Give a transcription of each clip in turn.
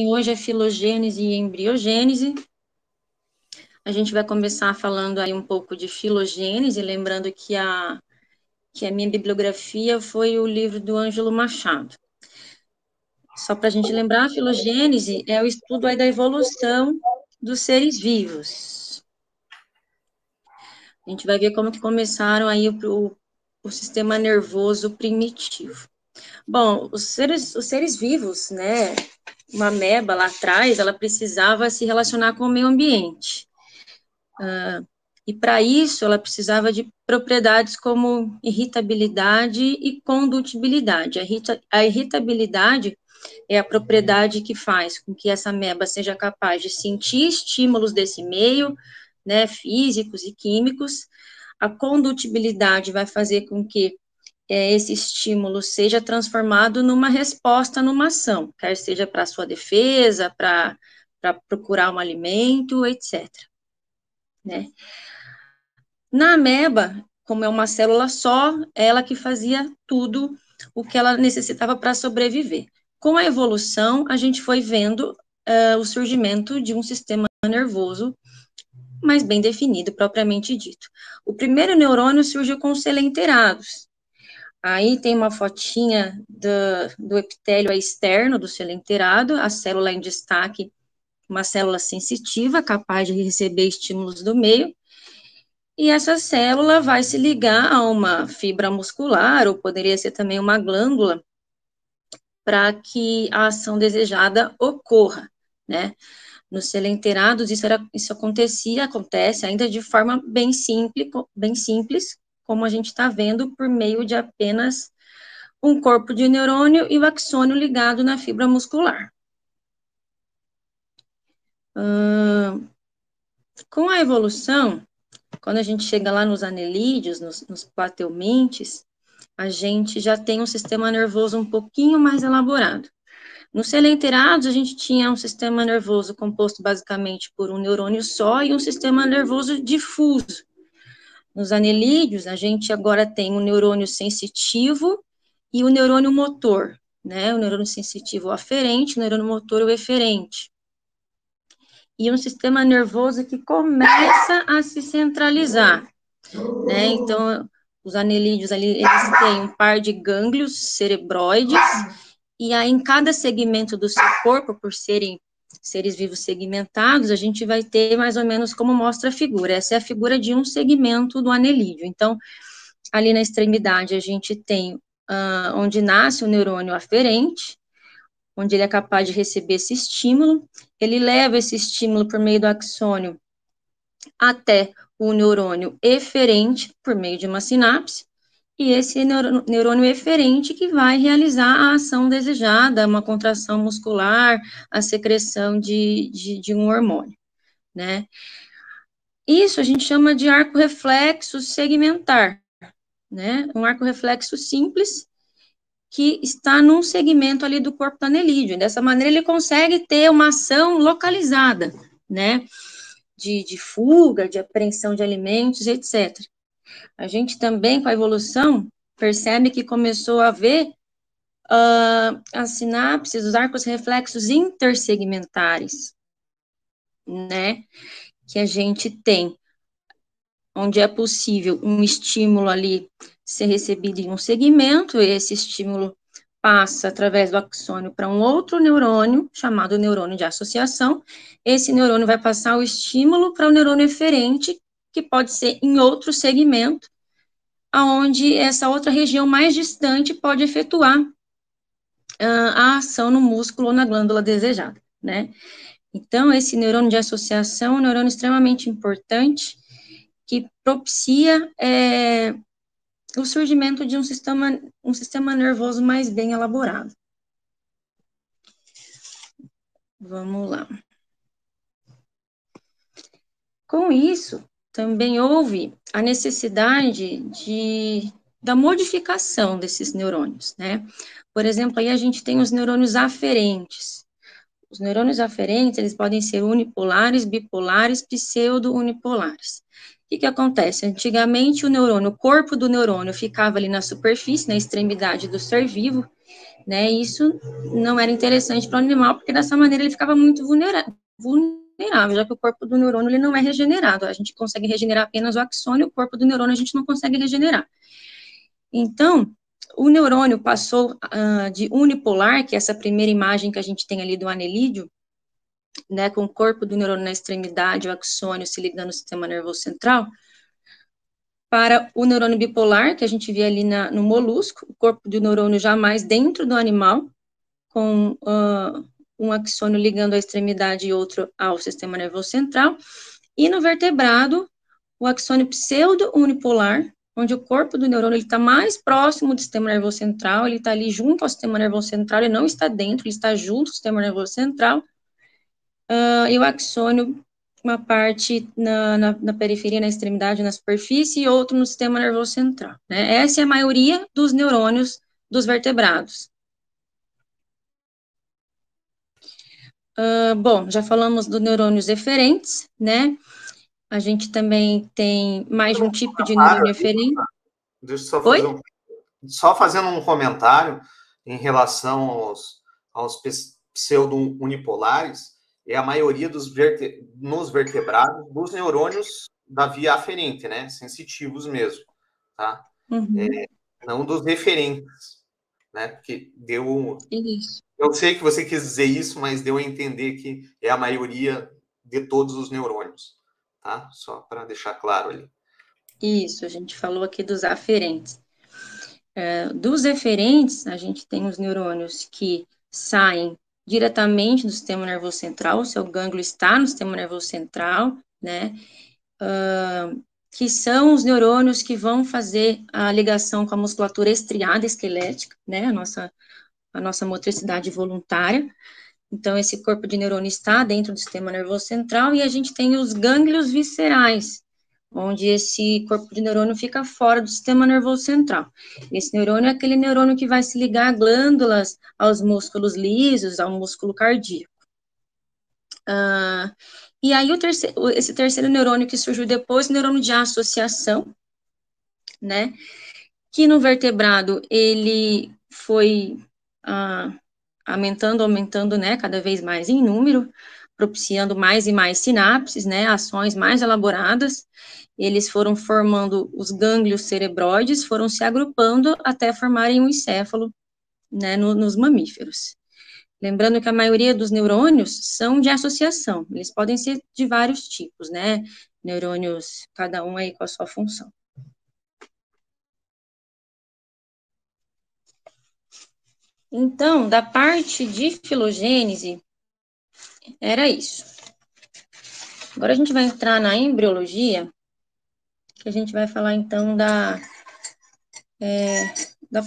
Hoje é filogênese e embriogênese. A gente vai começar falando aí um pouco de filogênese, lembrando que a minha bibliografia foi o livro do Ângelo Machado. Só para a gente lembrar, a filogênese é o estudo aí da evolução dos seres vivos. A gente vai ver como que começaram aí o sistema nervoso primitivo. Bom, os seres vivos, né, uma ameba lá atrás, ela precisava se relacionar com o meio ambiente. E para isso, ela precisava de propriedades como irritabilidade e condutibilidade. A irritabilidade é a propriedade que faz com que essa ameba seja capaz de sentir estímulos desse meio, né, físicos e químicos. A condutibilidade vai fazer com que esse estímulo seja transformado numa resposta, numa ação, quer seja para sua defesa, para procurar um alimento, etc. Né? Na ameba, como é uma célula só, ela que fazia tudo o que ela necessitava para sobreviver. Com a evolução, a gente foi vendo o surgimento de um sistema nervoso mais bem definido, propriamente dito. O primeiro neurônio surgiu com os selenteirados. Aí tem uma fotinha do epitélio externo do selenteirado, a célula em destaque, uma célula sensitiva, capaz de receber estímulos do meio, e essa célula vai se ligar a uma fibra muscular, ou poderia ser também uma glândula, para que a ação desejada ocorra, né? Nos selenteirados, isso acontece ainda de forma bem simples, como a gente está vendo, por meio de apenas um corpo de neurônio e o axônio ligado na fibra muscular. Com a evolução, quando a gente chega lá nos anelídeos, nos plateumintes, a gente já tem um sistema nervoso um pouquinho mais elaborado. Nos selenteirados, a gente tinha um sistema nervoso composto basicamente por um neurônio só e um sistema nervoso difuso. Nos anelídeos, a gente agora tem um neurônio sensitivo e o neurônio motor, né? O neurônio sensitivo o aferente, o neurônio motor o eferente. E um sistema nervoso que começa a se centralizar, né? Então, os anelídeos ali, eles têm um par de gânglios cerebroides, e aí em cada segmento do seu corpo, por serem seres vivos segmentados, a gente vai ter mais ou menos como mostra a figura. Essa é a figura de um segmento do anelídeo. Então, ali na extremidade, a gente tem onde nasce o neurônio aferente, onde ele é capaz de receber esse estímulo, ele leva esse estímulo por meio do axônio até o neurônio eferente, por meio de uma sinapse, e esse neurônio eferente que vai realizar a ação desejada, uma contração muscular, a secreção de um hormônio, né? Isso a gente chama de arco reflexo segmentar, né? Um arco reflexo simples, que está num segmento ali do corpo do anelídeo. Dessa maneira, ele consegue ter uma ação localizada, né? De fuga, de apreensão de alimentos, etc. A gente também, com a evolução, percebe que começou a haver as sinapses, os arcos reflexos intersegmentares, né? Que a gente tem, onde é possível um estímulo ali ser recebido em um segmento, esse estímulo passa através do axônio para um outro neurônio, chamado neurônio de associação. Esse neurônio vai passar o estímulo para o neurônio eferente, que pode ser em outro segmento, aonde essa outra região mais distante pode efetuar a ação no músculo ou na glândula desejada, né? Então, esse neurônio de associação é um neurônio extremamente importante, que propicia o surgimento de um sistema nervoso mais bem elaborado. Vamos lá. Com isso, também houve a necessidade da modificação desses neurônios, né? Por exemplo, aí a gente tem os neurônios aferentes. Os neurônios aferentes, eles podem ser unipolares, bipolares, pseudo-unipolares. O que acontece? Antigamente, o corpo do neurônio ficava ali na superfície, na extremidade do ser vivo, né? E isso não era interessante para o animal, porque dessa maneira ele ficava muito vulnerável, já que o corpo do neurônio ele não é regenerado. A gente consegue regenerar apenas o axônio, o corpo do neurônio a gente não consegue regenerar. Então, o neurônio passou de unipolar, que é essa primeira imagem que a gente tem ali do anelídeo, né, com o corpo do neurônio na extremidade, o axônio se ligando ao sistema nervoso central, para o neurônio bipolar, que a gente vê ali no molusco, o corpo do neurônio já mais dentro do animal, com um axônio ligando a extremidade e outro ao sistema nervoso central, e no vertebrado, o axônio pseudo-unipolar, onde o corpo do neurônio está mais próximo do sistema nervoso central, ele está ali junto ao sistema nervoso central, ele não está dentro, ele está junto ao sistema nervoso central, e o axônio, uma parte na periferia, na extremidade, na superfície, e outro no sistema nervoso central, né? Essa é a maioria dos neurônios dos vertebrados. Bom, já falamos dos neurônios eferentes, né? A gente também tem mais de um tipo de neurônio eferente. Deixa eu só fazer só fazendo um comentário em relação aos pseudo-unipolares, é a maioria nos vertebrados dos neurônios da via aferente, né? Sensitivos mesmo, tá? Uhum. Não dos referentes, né? Porque deu... Isso. Eu sei que você quis dizer isso, mas deu a entender que é a maioria de todos os neurônios, tá? Só para deixar claro ali. Isso, a gente falou aqui dos aferentes. Dos eferentes, a gente tem os neurônios que saem diretamente do sistema nervoso central, o seu gânglio está no sistema nervoso central, né? Que são os neurônios que vão fazer a ligação com a musculatura estriada esquelética, né? A nossa motricidade voluntária. Então, esse corpo de neurônio está dentro do sistema nervoso central e a gente tem os gânglios viscerais, onde esse corpo de neurônio fica fora do sistema nervoso central. Esse neurônio é aquele neurônio que vai se ligar a glândulas, aos músculos lisos, ao músculo cardíaco. E aí, esse terceiro neurônio que surgiu depois, o neurônio de associação, né? Que no vertebrado ele foi aumentando, né, cada vez mais em número, propiciando mais e mais sinapses, né, ações mais elaboradas. Eles foram formando os gânglios cerebroides, foram se agrupando até formarem um encéfalo, né, nos mamíferos. Lembrando que a maioria dos neurônios são de associação, eles podem ser de vários tipos, né, neurônios, cada um aí com a sua função. Então, da parte de filogênese, era isso. Agora a gente vai entrar na embriologia, que a gente vai falar, então, da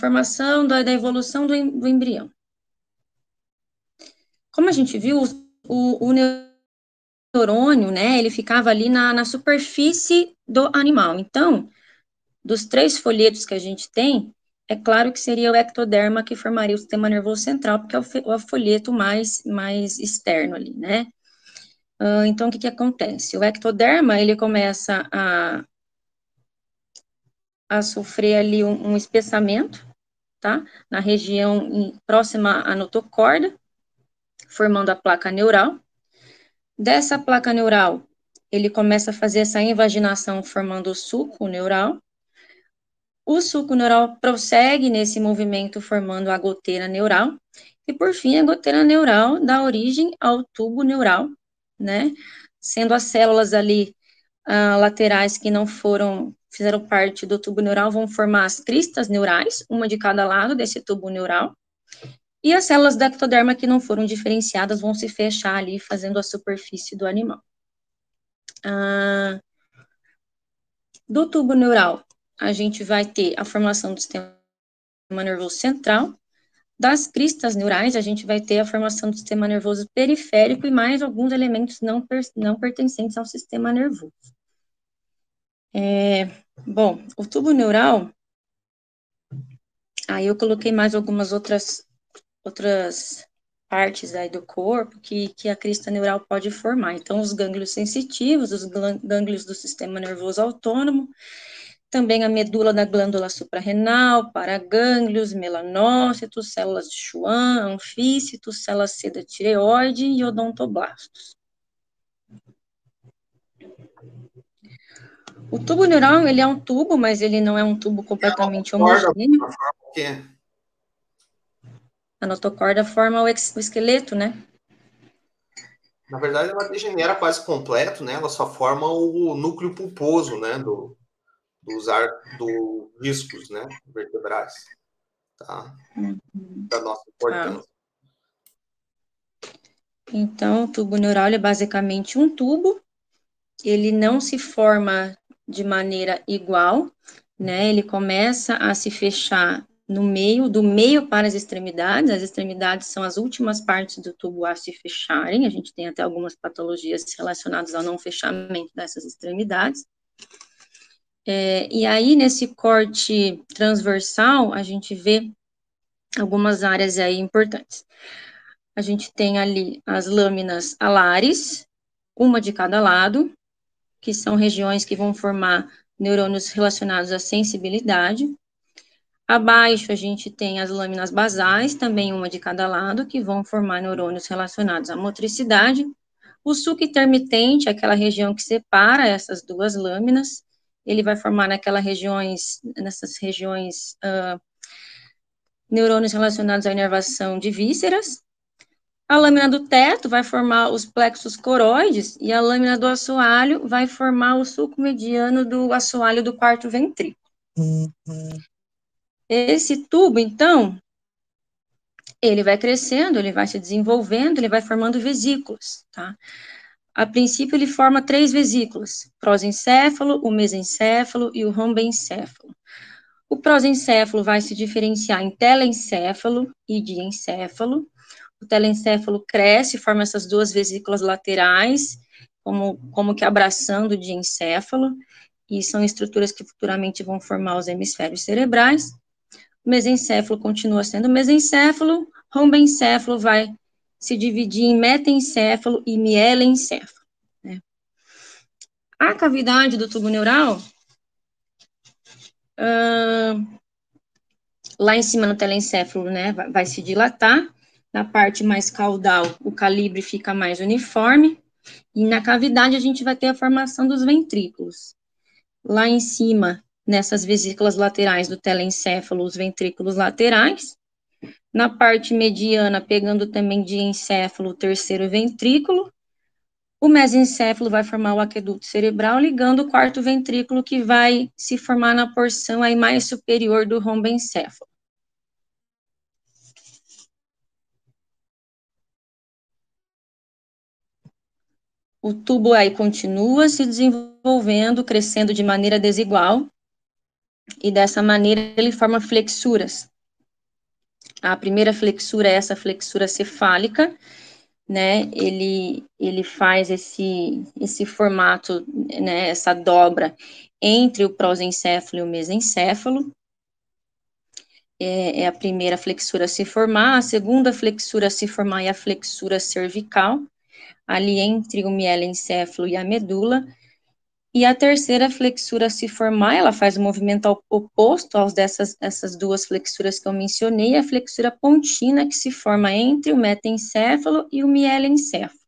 formação, da evolução do embrião. Como a gente viu, o neurônio, né, ele ficava ali na superfície do animal. Então, dos 3 folhetos que a gente tem, é claro que seria o ectoderma que formaria o sistema nervoso central, porque é o folheto mais externo ali, né? Então, o que acontece? O ectoderma, ele começa a sofrer ali um espessamento, tá? Na região próxima à notocorda, formando a placa neural. Dessa placa neural, ele começa a fazer essa invaginação, formando o sulco neural. O sulco neural prossegue nesse movimento, formando a goteira neural. E, por fim, a goteira neural dá origem ao tubo neural, né? Sendo as células ali laterais que não fizeram parte do tubo neural, vão formar as cristas neurais, uma de cada lado desse tubo neural. E as células do ectoderma que não foram diferenciadas vão se fechar ali, fazendo a superfície do animal. Do tubo neural, a gente vai ter a formação do sistema nervoso central. Das cristas neurais, a gente vai ter a formação do sistema nervoso periférico e mais alguns elementos não pertencentes ao sistema nervoso. Bom, o tubo neural, aí eu coloquei mais algumas outras partes aí do corpo que a crista neural pode formar. Então, os gânglios sensitivos, os gânglios do sistema nervoso autônomo, também a medula da glândula suprarrenal, paragânglios, melanócitos, células de Schwann, anfícitos, células C da tireoide e odontoblastos. O tubo neural, ele é um tubo, mas ele não é um tubo completamente homogêneo. A notocorda forma o esqueleto, né? Na verdade, ela degenera quase completo, né? Ela só forma o núcleo pulposo, né? Do discos, né? Vertebrais, tá? Da nossa importância. Então, o tubo neural é basicamente um tubo. Ele não se forma de maneira igual, né? Ele começa a se fechar no meio, do meio para as extremidades são as últimas partes do tubo a se fecharem, a gente tem até algumas patologias relacionadas ao não fechamento dessas extremidades. E aí, nesse corte transversal, a gente vê algumas áreas aí importantes. A gente tem ali as lâminas alares, uma de cada lado, que são regiões que vão formar neurônios relacionados à sensibilidade. Abaixo, a gente tem as lâminas basais, também uma de cada lado, que vão formar neurônios relacionados à motricidade. O sulco intermitente, aquela região que separa essas duas lâminas, ele vai formar nessas regiões, neurônios relacionados à inervação de vísceras. A lâmina do teto vai formar os plexos coroides e a lâmina do assoalho vai formar o sulco mediano do assoalho do quarto ventrículo. Esse tubo, então, ele vai crescendo, ele vai se desenvolvendo, ele vai formando vesículas, tá? A princípio, ele forma 3 vesículas, prosencéfalo, o mesencéfalo e o rombencéfalo. O prosencéfalo vai se diferenciar em telencéfalo e diencéfalo. O telencéfalo cresce, forma essas 2 vesículas laterais, como que abraçando o diencéfalo, e são estruturas que futuramente vão formar os hemisférios cerebrais. O mesencéfalo continua sendo mesencéfalo, rombencéfalo vai se dividir em metencéfalo e mielencéfalo, né? A cavidade do tubo neural, lá em cima no telencéfalo, né, vai se dilatar. Na parte mais caudal, o calibre fica mais uniforme, e na cavidade a gente vai ter a formação dos ventrículos. Lá em cima, nessas vesículas laterais do telencéfalo, os ventrículos laterais. Na parte mediana, pegando também diencéfalo, o terceiro ventrículo. O mesencéfalo vai formar o aqueduto cerebral, ligando o quarto ventrículo, que vai se formar na porção aí mais superior do rombencéfalo. O tubo aí continua se desenvolvendo, crescendo de maneira desigual, e dessa maneira ele forma flexuras. A primeira flexura é essa flexura cefálica, né? Ele faz esse formato, né? Essa dobra entre o prosencéfalo e o mesencéfalo. É a primeira flexura a se formar. A segunda flexura a se formar é a flexura cervical, ali entre o mielencéfalo e a medula. E a terceira flexura a se formar, ela faz o movimento oposto aos essas 2 flexuras que eu mencionei, a flexura pontina, que se forma entre o metencéfalo e o mielencéfalo.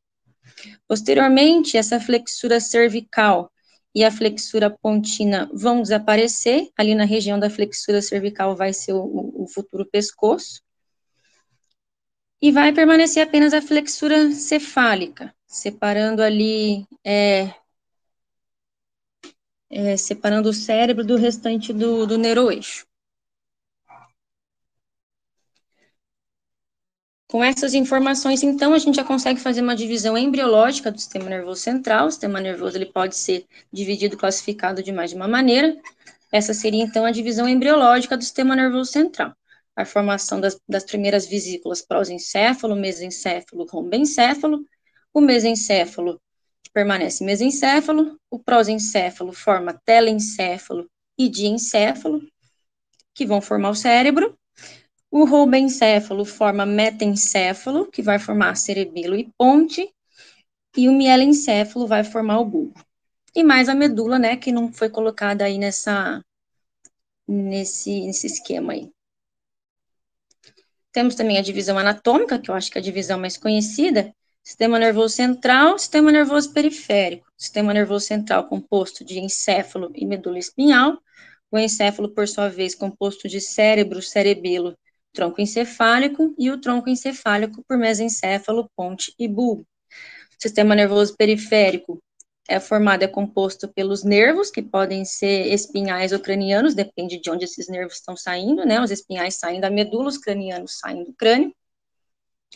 Posteriormente, essa flexura cervical e a flexura pontina vão desaparecer, ali na região da flexura cervical vai ser o futuro pescoço, e vai permanecer apenas a flexura cefálica, separando ali, separando o cérebro do restante do neuroeixo. Com essas informações, então, a gente já consegue fazer uma divisão embriológica do sistema nervoso central. O sistema nervoso ele pode ser dividido, classificado de mais de uma maneira. Essa seria, então, a divisão embriológica do sistema nervoso central. A formação das primeiras vesículas prosencéfalo, mesencéfalo, rombencéfalo. O mesencéfalo permanece mesencéfalo. O prosencéfalo forma telencéfalo e diencéfalo, que vão formar o cérebro. O rombencéfalo forma metencéfalo, que vai formar cerebelo e ponte, e o mielencéfalo vai formar o bulbo. E mais a medula, né, que não foi colocada aí nessa nesse esquema aí. Temos também a divisão anatômica, que eu acho que é a divisão mais conhecida, sistema nervoso central, sistema nervoso periférico. Sistema nervoso central composto de encéfalo e medula espinhal, o encéfalo, por sua vez, composto de cérebro, cerebelo, tronco encefálico, e o tronco encefálico por mesencéfalo, ponte e bulbo. Sistema nervoso periférico é composto pelos nervos, que podem ser espinhais ou cranianos, depende de onde esses nervos estão saindo, né? Os espinhais saem da medula, os cranianos saem do crânio.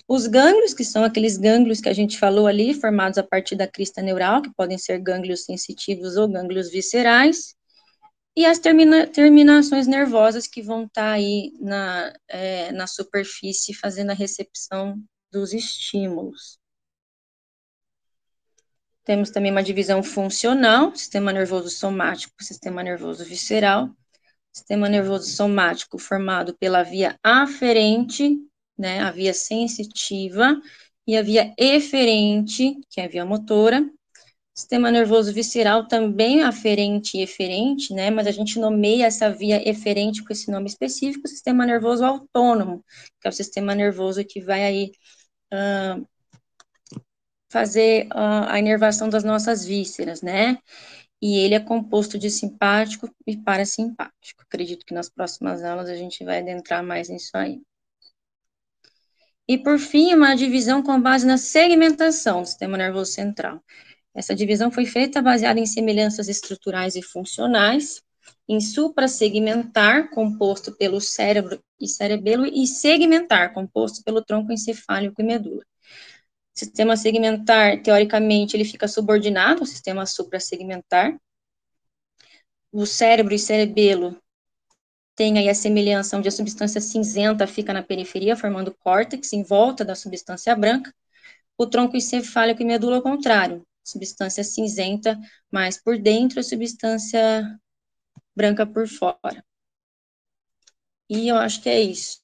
Os gânglios, que são aqueles gânglios que a gente falou ali, formados a partir da crista neural, que podem ser gânglios sensitivos ou gânglios viscerais. E as terminações nervosas que vão estar aí na superfície, fazendo a recepção dos estímulos. Temos também uma divisão funcional, sistema nervoso somático, sistema nervoso visceral. Sistema nervoso somático formado pela via aferente, né, a via sensitiva, e a via eferente, que é a via motora. Sistema nervoso visceral também aferente e eferente, né, mas a gente nomeia essa via eferente com esse nome específico, sistema nervoso autônomo, que é o sistema nervoso que vai aí fazer a inervação das nossas vísceras, né? E ele é composto de simpático e parasimpático. Acredito que nas próximas aulas a gente vai adentrar mais nisso aí. E, por fim, uma divisão com base na segmentação do sistema nervoso central. Essa divisão foi feita baseada em semelhanças estruturais e funcionais, em suprassegmentar, composto pelo cérebro e cerebelo, e segmentar, composto pelo tronco encefálico e medula. Sistema segmentar, teoricamente, ele fica subordinado ao sistema suprassegmentar. O cérebro e cerebelo tem aí a semelhança onde a substância cinzenta fica na periferia, formando córtex em volta da substância branca. O tronco encefálico e medula ao contrário, substância cinzenta mais por dentro, a substância branca por fora. E eu acho que é isso.